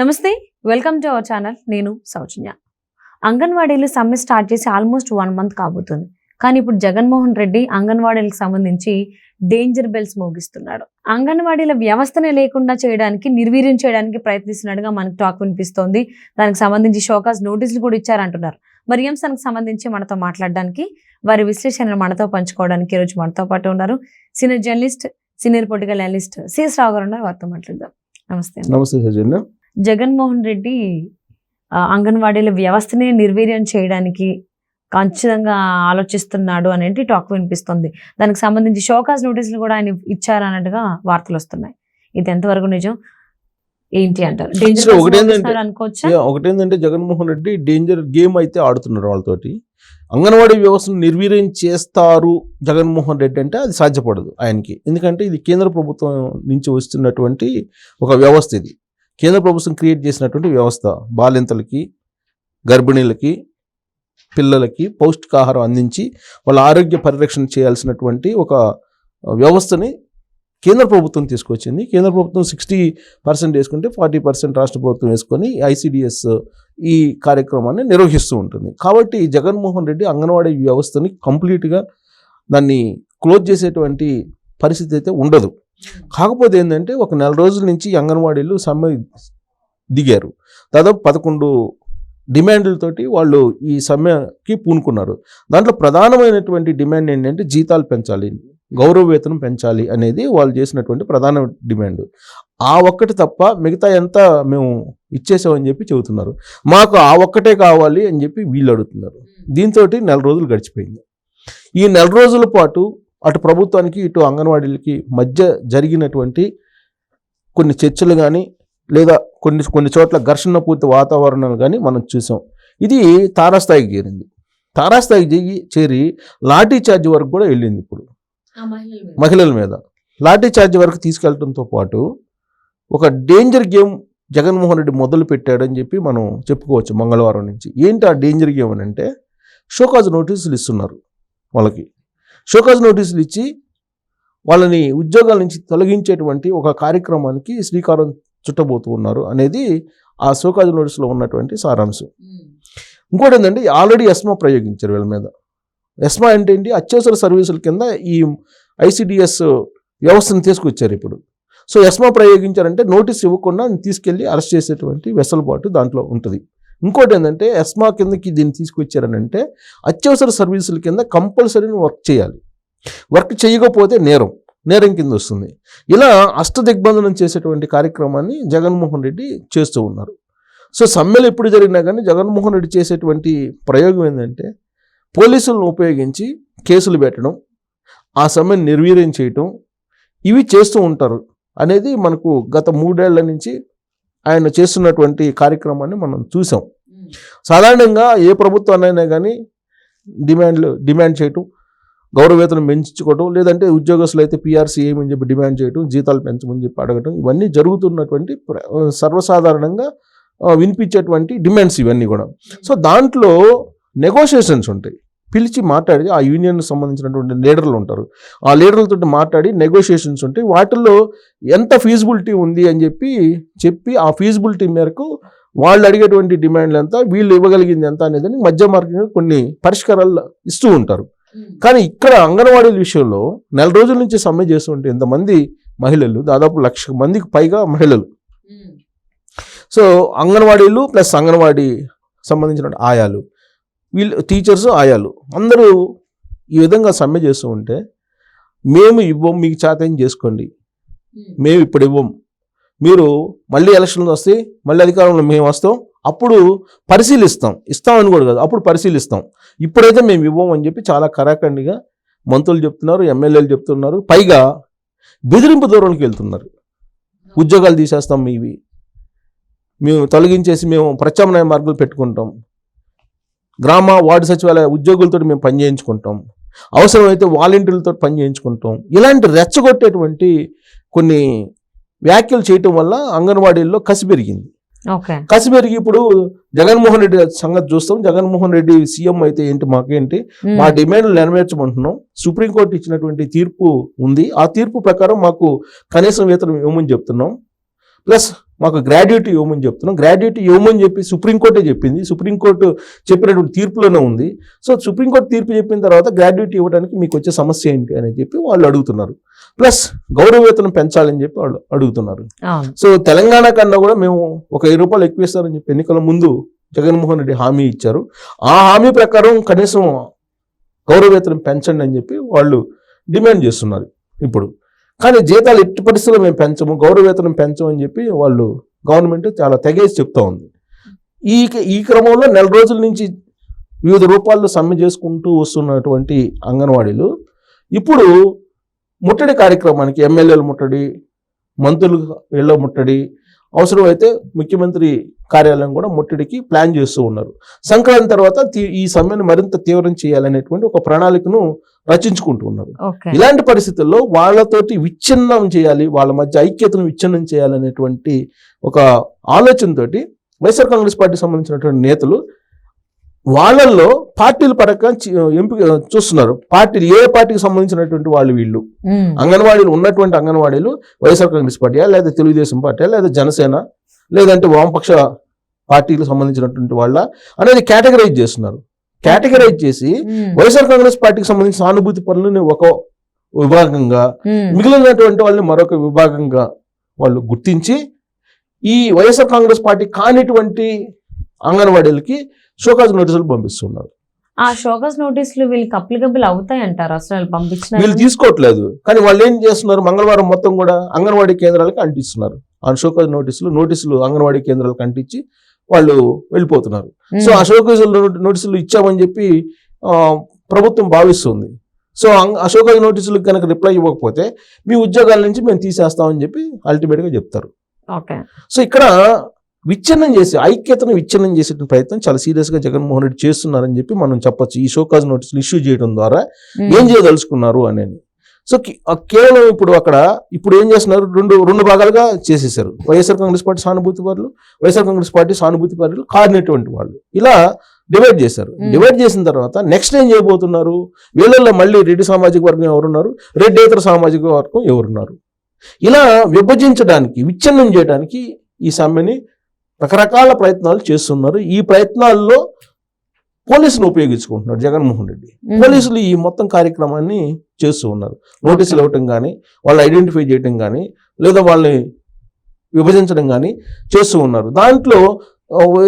నమస్తే, welcome to our channel. నేను సౌజన్య. అంగన్వాడీలు సమ్మె స్టార్ట్ చేసి ఆల్మోస్ట్ 1 month కాబోతుంది. కానీ ఇప్పుడు జగన్మోహన్ రెడ్డి అంగన్వాడీలకు సంబంధించి డేంజర్ బెల్స్ మోగిస్తున్నాడు. అంగన్వాడీల వ్యవస్థనే లేకుండా చేయడానికి, నిర్వీర్యం చేయడానికి ప్రయత్నిస్తున్నట్టుగా మనకు టాక్ వినిపిస్తోంది. దానికి సంబంధించి షోకాజ్ నోటీసులు కూడా ఇచ్చారంటున్నారు. మరి ఈ అంశానికి సంబంధించి మనతో మాట్లాడడానికి, వారి విశ్లేషణలు మనతో పంచుకోవడానికి ఈరోజు మనతో పాటు ఉన్నారు senior journalist, senior political analyst C S Rao గారు ఉన్నారు. వారితో మాట్లాడదాం. నమస్తే. నమస్తే సౌజన్య. జగన్మోహన్ రెడ్డి అంగన్వాడీల వ్యవస్థనే నిర్వీర్యం చేయడానికి ఖచ్చితంగా ఆలోచిస్తున్నాడు అనేది టాక్ వినిపిస్తుంది. దానికి సంబంధించి షోకాజ్ నోటీసులు కూడా ఆయన ఇచ్చారన్నట్టుగా వార్తలు వస్తున్నాయి. ఇది ఎంతవరకు నిజం, ఏంటి అంటారు? ఒకటేంటంటే జగన్మోహన్ రెడ్డి డేంజర్ గేమ్ అయితే ఆడుతున్నారు వాళ్ళతోటి. అంగన్వాడీ వ్యవస్థను నిర్వీర్యం చేస్తారు జగన్మోహన్ రెడ్డి అంటే అది సాధ్యపడదు ఆయనకి. ఎందుకంటే ఇది కేంద్ర ప్రభుత్వం నుంచి వస్తున్నటువంటి ఒక వ్యవస్థ. ఇది కేంద్ర ప్రభుత్వం క్రియేట్ చేసినటువంటి వ్యవస్థ. బాలింతలకి, గర్భిణీలకి, పిల్లలకి పౌష్టికాహారం అందించి వాళ్ళ ఆరోగ్య పరిరక్షణ చేయాల్సినటువంటి ఒక వ్యవస్థని కేంద్ర ప్రభుత్వం తీసుకొచ్చింది. కేంద్ర ప్రభుత్వం 60% వేసుకుంటే 40% రాష్ట్ర ప్రభుత్వం వేసుకొని ICDS ఈ కార్యక్రమాన్ని నిర్వహిస్తూ ఉంటుంది. కాబట్టి జగన్మోహన్ రెడ్డి అంగన్వాడీ వ్యవస్థని కంప్లీట్గా దాన్ని క్లోజ్ చేసేటువంటి పరిస్థితి అయితే ఉండదు. కాకపోతే ఏంటంటే ఒక 4 రోజుల నుంచి అంగన్వాడీలు సమ్మె దిగారు. దాదాపు 11 డిమాండ్లతోటి వాళ్ళు ఈ సమ్మెకి పూనుకున్నారు. దాంట్లో ప్రధానమైనటువంటి డిమాండ్ ఏంటంటే జీతాలు పెంచాలి, గౌరవ వేతనం పెంచాలి అనేది వాళ్ళు చేసినటువంటి ప్రధాన డిమాండ్. ఆ ఒక్కటి తప్ప మిగతా ఎంత మేము ఇచ్చేసామని చెప్పి చెబుతున్నారు. మాకు ఆ ఒక్కటే కావాలి అని చెప్పి వీళ్ళు అడుగుతున్నారు. దీంతో 4 రోజులు గడిచిపోయింది. ఈ 4 రోజుల పాటు అటు ప్రభుత్వానికి ఇటు అంగన్వాడీలకి మధ్య జరిగినటువంటి కొన్ని చర్చలు కానీ లేదా కొన్ని చోట్ల ఘర్షణ పూర్తి వాతావరణాలు కానీ మనం చూసాం. ఇది తారాస్థాయికి చేరింది. తారాస్థాయికి చేరి లాఠీ చార్జ్ వరకు కూడా వెళ్ళింది. ఇప్పుడు మహిళల మీద లాఠీ చార్జ్ వరకు తీసుకెళ్లడంతో పాటు ఒక డేంజర్ గేమ్ జగన్మోహన్ రెడ్డి మొదలు పెట్టాడని చెప్పి మనం చెప్పుకోవచ్చు. మంగళవారం నుంచి ఏంటి ఆ డేంజర్ గేమ్ అని అంటే షోకాజ్ నోటీసులు ఇస్తున్నారు. వాళ్ళకి షోకాజ్ నోటీసులు ఇచ్చి వాళ్ళని ఉద్యోగాల నుంచి తొలగించేటువంటి ఒక కార్యక్రమానికి శ్రీకారం చుట్టబోతూ ఉన్నారు అనేది ఆ షోకాజ్ నోటీసులో ఉన్నటువంటి సారాంశం. ఇంకోటి ఏంటంటే ఆల్రెడీ ఎస్మా ప్రయోగించారు వీళ్ళ మీద. ఎస్మా అంటే ఏంటి? అత్యవసర సర్వీసుల కింద ఈ ICDS వ్యవస్థను తీసుకొచ్చారు ఇప్పుడు. సో ఎస్మా ప్రయోగించారంటే నోటీస్ ఇవ్వకుండా తీసుకెళ్ళి అరెస్ట్ చేసేటువంటి వెసులుబాటు దాంట్లో ఉంటుంది. ఇంకోటి ఏంటంటే ఎస్మా కిందకి దీన్ని తీసుకొచ్చారని అంటే అత్యవసర సర్వీసుల కింద కంపల్సరీ వర్క్ చేయాలి. వర్క్ చేయకపోతే నేరం కింద వస్తుంది. ఇలా అష్టదిగ్బంధనం చేసేటువంటి కార్యక్రమాన్ని జగన్మోహన్ రెడ్డి చేస్తూ ఉన్నారు. సో సమ్మెలు ఎప్పుడు జరిగినా కానీ జగన్మోహన్ రెడ్డి చేసేటువంటి ప్రయోగం ఏంటంటే పోలీసులను ఉపయోగించి కేసులు పెట్టడం, ఆ సమ్మెను నిర్వీర్యం చేయటం, ఇవి చేస్తూ ఉంటారు అనేది మనకు గత 3 ఏళ్ల నుంచి ఆయన చేస్తున్నటువంటి కార్యక్రమాన్ని మనం చూసాం. సాధారణంగా ఏ ప్రభుత్వాన్నైనా కానీ డిమాండ్ చేయటం, గౌరవ వేతనం పెంచుకోవటం, లేదంటే ఉద్యోగస్తులు అయితే PRC ఏమని చెప్పి డిమాండ్ చేయటం, జీతాలు పెంచమని చెప్పి అడగటం, ఇవన్నీ జరుగుతున్నటువంటి సర్వసాధారణంగా వినిపించేటువంటి డిమాండ్స్ ఇవన్నీ కూడా. సో దాంట్లో నెగోషియేషన్స్ ఉంటాయి. పిలిచి మాట్లాడి ఆ యూనియన్ సంబంధించినటువంటి లీడర్లు ఉంటారు. ఆ లీడర్లతో మాట్లాడి నెగోషియేషన్స్ ఉంటాయి. వాటిల్లో ఎంత ఫీజిబిలిటీ ఉంది అని చెప్పి ఆ ఫీజిబిలిటీ మేరకు వాళ్ళు అడిగేటువంటి డిమాండ్లు ఎంత, వీళ్ళు ఇవ్వగలిగింది ఎంత అనేది మధ్య మార్గంగా కొన్ని పరిష్కారాలు ఇస్తూ ఉంటారు. కానీ ఇక్కడ అంగన్వాడీల విషయంలో 4 రోజుల నుంచి సమ్మె చేస్తుంటే ఎంతమంది మహిళలు, దాదాపు 1,00,000 మందికి పైగా మహిళలు. సో అంగన్వాడీలు ప్లస్ అంగన్వాడీ సంబంధించిన ఆయాలు, వీళ్ళు టీచర్స్, ఆయాలు అందరూ ఈ విధంగా సమ్మె చేస్తూ ఉంటే మేము ఇవ్వం, మీకు చేతేం చేసుకోండి, మేము ఇప్పుడు ఇవ్వం, మీరు మళ్ళీ ఎలక్షన్లు వస్తే మళ్ళీ అధికారంలో మేము వస్తాం, అప్పుడు ఇస్తామని కూడా కాదు, అప్పుడు పరిశీలిస్తాం, ఇప్పుడైతే మేము ఇవ్వం అని చెప్పి చాలా కరాఖండిగా మంత్రులు చెప్తున్నారు, ఎమ్మెల్యేలు చెప్తున్నారు. పైగా బెదిరింపు దూరంకి వెళ్తున్నారు. ఉద్యోగాలు తీసేస్తాం, మేము తొలగించేసి మేము ప్రత్యామ్నాయ మార్గాలు పెట్టుకుంటాం, గ్రామ వార్డు సచివాలయ ఉద్యోగులతో మేము పని చేయించుకుంటాం, అవసరమైతే వాలంటీర్లతో పని చేయించుకుంటాం. ఇలాంటి రెచ్చగొట్టేటువంటి కొన్ని వ్యాఖ్యలు చేయటం వల్ల అంగన్వాడీల్లో కసి పెరిగింది. కసి పెరిగి ఇప్పుడు జగన్మోహన్ రెడ్డి సంగతి చూస్తాం. జగన్మోహన్ రెడ్డి సీఎం అయితే ఏంటి, మాకేంటి, మా డిమాండ్లు నెరవేర్చమంటున్నాం. సుప్రీంకోర్టు ఇచ్చినటువంటి తీర్పు ఉంది. ఆ తీర్పు ప్రకారం మాకు కనీసం వేతనం ఇవ్వమని చెప్తున్నాం. ప్లస్ మాకు గ్రాడ్యుయేట్ ఇవ్వమని చెప్తున్నాం. గ్రాడ్యుయేట్ ఇవ్వమని చెప్పి సుప్రీంకోర్టే చెప్పింది. సుప్రీంకోర్టు చెప్పినటువంటి తీర్పులోనే ఉంది. సో సుప్రీంకోర్టు తీర్పు చెప్పిన తర్వాత గ్రాడ్యుయేట్ ఇవ్వడానికి మీకు వచ్చే సమస్య ఏంటి అని చెప్పి వాళ్ళు అడుగుతున్నారు. ప్లస్ గౌరవ వేతనం పెంచాలని చెప్పి వాళ్ళు అడుగుతున్నారు. సో తెలంగాణ కన్నా కూడా మేము ఒక 1000 రూపాయలు ఎక్కువ ఇస్తారని చెప్పి ఎన్నికల ముందు జగన్మోహన్ రెడ్డి హామీ ఇచ్చారు. ఆ హామీ ప్రకారం కనీసం గౌరవ వేతనం పెంచండి అని చెప్పి వాళ్ళు డిమాండ్ చేస్తున్నారు ఇప్పుడు. కానీ జీతాలు ఎట్టి పరిస్థితుల్లో మేము పెంచము, గౌరవ వేతనం పెంచము అని చెప్పి వాళ్ళు గవర్నమెంట్ చాలా తెగేసి చెప్తా ఉంది. ఈ క్రమంలో నెల రోజుల నుంచి వివిధ రూపాల్లో సమ్మె చేసుకుంటూ వస్తున్నటువంటి అంగన్వాడీలు ఇప్పుడు ముట్టడి కార్యక్రమానికి, ఎమ్మెల్యేల ముట్టడి, మంత్రులు ఇళ్ల ముట్టడి, అవసరమైతే ముఖ్యమంత్రి కార్యాలయం కూడా ముట్టడికి ప్లాన్ చేస్తూ ఉన్నారు. సంక్రాంతి తర్వాత ఈ సమ్మెను మరింత తీవ్రం చేయాలనేటువంటి ఒక ప్రణాళికను రచించుకుంటూ ఉన్నారు. ఇలాంటి పరిస్థితుల్లో వాళ్ళతోటి విచ్ఛిన్నం చేయాలి, వాళ్ళ మధ్య ఐక్యతను విచ్ఛిన్నం చేయాలనేటువంటి ఒక ఆలోచనతోటి వైఎస్ఆర్ కాంగ్రెస్ పార్టీకి సంబంధించినటువంటి నేతలు వాళ్ళల్లో పార్టీల పరంగా ఎంపిక చూస్తున్నారు. పార్టీలు ఏ పార్టీకి సంబంధించినటువంటి వాళ్ళు వీళ్ళు అంగన్వాడీలు ఉన్నటువంటి అంగన్వాడీలు వైఎస్ఆర్ కాంగ్రెస్ పార్టీయా, లేదా తెలుగుదేశం పార్టీయా, లేదా జనసేన, లేదంటే వామపక్ష పార్టీలకు సంబంధించినటువంటి వాళ్ళ అనేది కేటగరైజ్ చేస్తున్నారు. కేటగరైజ్ చేసి వైఎస్ఆర్ కాంగ్రెస్ పార్టీకి సంబంధించిన సానుభూతి పనులని ఒక విభాగంగా, మిగిలినటువంటి వాళ్ళని మరొక విభాగంగా వాళ్ళు గుర్తించి ఈ వైఎస్ఆర్ కాంగ్రెస్ పార్టీ కానిటువంటి అంగన్వాడీలకి షోకాజ్ నోటీసులు పంపిస్తున్నారు. ఆ షోకాజ్ నోటీసులు వీళ్ళకి అప్లికబుల్ అవుతాయి అంటారు? అసలు పంపించిన వీళ్ళు తీసుకోవట్లేదు. కానీ వాళ్ళు ఏం చేస్తున్నారు, మంగళవారం మొత్తం కూడా అంగన్వాడీ కేంద్రాలకు అంటిస్తున్నారు. ఆ షోకాజ్ నోటీసులు అంగన్వాడీ కేంద్రాలకు అంటించి వాళ్ళు వెళ్ళిపోతున్నారు. సో ఆ షోకాజ్ నోటీసులు ఇచ్చామని చెప్పి ప్రభుత్వం భావిస్తుంది. సో ఆ షోకాజ్ నోటీసులకు కనుక రిప్లై ఇవ్వకపోతే మీ ఉద్యోగాల నుంచి మేము తీసేస్తామని చెప్పి అల్టిమేట్ గా చెప్తారు. సో ఇక్కడ విచ్ఛిన్నం చేసి, ఐక్యతను విచ్ఛిన్నం చేసే ప్రయత్నం చాలా సీరియస్ గా జగన్మోహన్ రెడ్డి చేస్తున్నారని చెప్పి మనం చెప్పొచ్చు. ఈ షోకాజ్ నోటీసులు ఇష్యూ చేయడం ద్వారా ఏం చేయదలుచుకున్నారు అనేది. సో కేవలం ఇప్పుడు ఏం చేస్తున్నారు, రెండు భాగాలుగా చేసేసారు. వైఎస్ఆర్ కాంగ్రెస్ పార్టీ సానుభూతి పరులు, వైఎస్ఆర్ కాంగ్రెస్ పార్టీ సానుభూతి పరులు కారినటువంటి వాళ్ళు, ఇలా డివైడ్ చేశారు. డివైడ్ చేసిన తర్వాత నెక్స్ట్ ఏం చేయబోతున్నారు, వీళ్ళల్లో మళ్ళీ రెడ్డి సామాజిక వర్గం ఎవరున్నారు, రెడ్డేతర సామాజిక వర్గం ఎవరున్నారు, ఇలా విభజించడానికి, విచ్ఛిన్నం చేయడానికి ఈ సమ్మెని రకరకాల ప్రయత్నాలు చేస్తున్నారు. ఈ ప్రయత్నాల్లో పోలీసులు ఉపయోగించుకుంటున్నారు జగన్మోహన్ రెడ్డి. పోలీసులు ఈ మొత్తం కార్యక్రమాన్ని చేస్తూ ఉన్నారు. నోటీసులు ఇవ్వటం కానీ, వాళ్ళు ఐడెంటిఫై చేయటం కానీ, లేదా వాళ్ళని విభజించడం కానీ చేస్తూ ఉన్నారు. దాంట్లో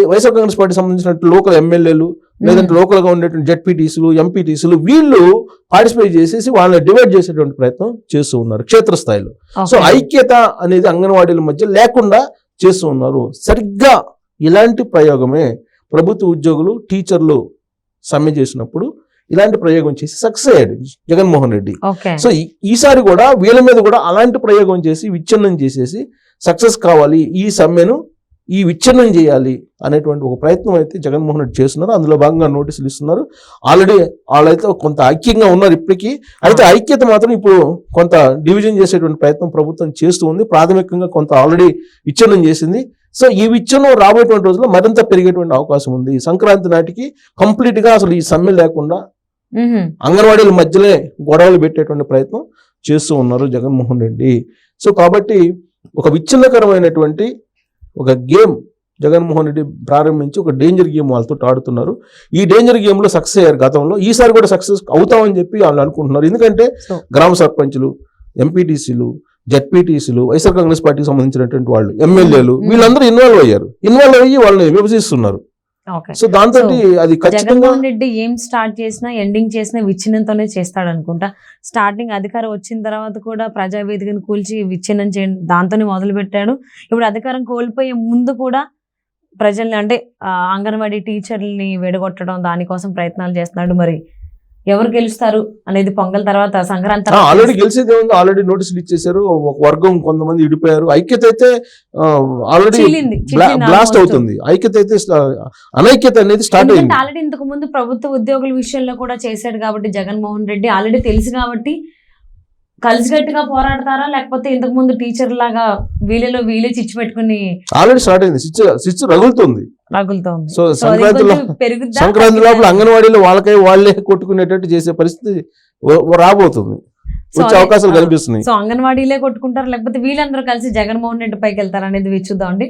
వైఎస్ఆర్ కాంగ్రెస్ పార్టీ సంబంధించినట్టు లోకల్ ఎమ్మెల్యేలు, లేదంటే లోకల్ గా ఉండేటువంటి జెడ్పీటీసీలు, ఎంపీటీసీలు వీళ్ళు పార్టిసిపేట్ చేసేసి వాళ్ళని డివైడ్ చేసేటువంటి ప్రయత్నం చేస్తూ ఉన్నారు క్షేత్రస్థాయిలో. సో ఐక్యత అనేది అంగన్వాడీల మధ్య లేకుండా చేస్తూ ఉన్నారు. సరిగ్గా ఇలాంటి ప్రయోగమే ప్రభుత్వ ఉద్యోగులు, టీచర్లు సమ్మె చేసినప్పుడు ఇలాంటి ప్రయోగం చేసి సక్సెస్ అయ్యాడు జగన్మోహన్ రెడ్డి. సో ఈసారి కూడా వీళ్ళ మీద కూడా అలాంటి ప్రయోగం చేసి విచ్ఛిన్నం చేసేసి సక్సెస్ కావాలి, ఈ సమ్మెను ఈ విచ్ఛిన్నం చేయాలి అనేటువంటి ఒక ప్రయత్నం అయితే జగన్మోహన్ రెడ్డి చేస్తున్నారు. అందులో భాగంగా నోటీసులు ఇస్తున్నారు. ఆల్రెడీ వాళ్ళైతే కొంత ఐక్యంగా ఉన్నారు ఇప్పటికీ. అయితే ఐక్యత మాత్రం ఇప్పుడు కొంత డివిజన్ చేసేటువంటి ప్రయత్నం ప్రభుత్వం చేస్తూ ఉంది. ప్రాథమికంగా కొంత ఆల్రెడీ విచ్ఛిన్నం చేసింది. సో ఈ విచ్ఛిన్నం రాబోయేటువంటి రోజుల్లో మరింత పెరిగేటువంటి అవకాశం ఉంది. సంక్రాంతి నాటికి కంప్లీట్ గా అసలు ఈ సమ్మె లేకుండా అంగన్వాడీల మధ్యలో గొడవలు పెట్టేటువంటి ప్రయత్నం చేస్తూ ఉన్నారు జగన్మోహన్ రెడ్డి. సో కాబట్టి ఒక విచ్ఛిన్నకరమైనటువంటి ఒక గేమ్ జగన్మోహన్ రెడ్డి ప్రారంభించి ఒక డేంజర్ గేమ్ వాళ్ళతో ఆడుతున్నారు. ఈ డేంజర్ గేమ్ లో సక్సెస్ అయ్యారు గతంలో, ఈసారి కూడా సక్సెస్ అవుతామని చెప్పి వాళ్ళు అనుకుంటున్నారు. ఎందుకంటే గ్రామ సర్పంచులు, ఎంపీటీసీలు, జెడ్పీటీసీలు, వైఎస్ఆర్ కాంగ్రెస్ పార్టీకి సంబంధించినటువంటి వాళ్ళు, ఎమ్మెల్యేలు వీళ్ళందరూ ఇన్వాల్వ్ అయ్యి వాళ్ళని విభజిస్తున్నారు. సో దాంతో అది జగన్మోహన్ రెడ్డి ఏం స్టార్ట్ చేసినా ఎండింగ్ చేసినా విచ్ఛిన్నంతోనే చేస్తాడు అనుకుంటా. స్టార్టింగ్ అధికారం వచ్చిన తర్వాత కూడా ప్రజావేదికను కూల్చి విచ్ఛిన్నం చేయండి దాంతోనే మొదలు పెట్టాడు. ఇప్పుడు అధికారం కోల్పోయే ముందు కూడా ప్రజల్ని, అంటే అంగన్వాడీ టీచర్లని వెడగొట్టడం, దానికోసం ప్రయత్నాలు చేస్తున్నాడు. మరి ఎవరు గెలుస్తారు అనేది పొంగల్ తర్వాత, సంక్రాంతి ఆల్రెడీ గెలిచేది ఉంది. ఆల్రెడీ నోటీసులు ఇచ్చేసారు. ఒక వర్గం కొంతమంది విడిపోయారు. ఐక్యత అయితే ఆల్రెడీ బ్లాస్ట్ అవుతుంది. ఐక్యత అయితే అనైక్యత అనేది స్టార్ట్ అయింది. ఆల్రెడీ ఇంతకు ముందు ప్రభుత్వ ఉద్యోగుల విషయంలో కూడా చేశాడు కాబట్టి జగన్మోహన్ రెడ్డి ఆల్రెడీ తెలుసు కాబట్టి కలిసిగట్టుగా పోరాడతారా, లేకపోతే ఇంతకు ముందు టీచర్ లాగా వీళ్ళే చిచ్చు పెట్టుకుని ఆల్రెడీ స్టార్ట్ అయింది. స్విచ్ రగులుతుంది. సో సంక్రాంతి లోపల అంగన్వాడీలో వాళ్ళే కొట్టుకునేటట్టు చేసే పరిస్థితి రాబోతుంది. వచ్చే అవకాశాలు కనిపిస్తున్నాయి. సో అంగన్వాడీలే కొట్టుకుంటారు లేకపోతే వీళ్ళందరూ కలిసి జగన్మోహన్ రెడ్డి పైకి వెళ్తారు అనేది చూద్దామండి.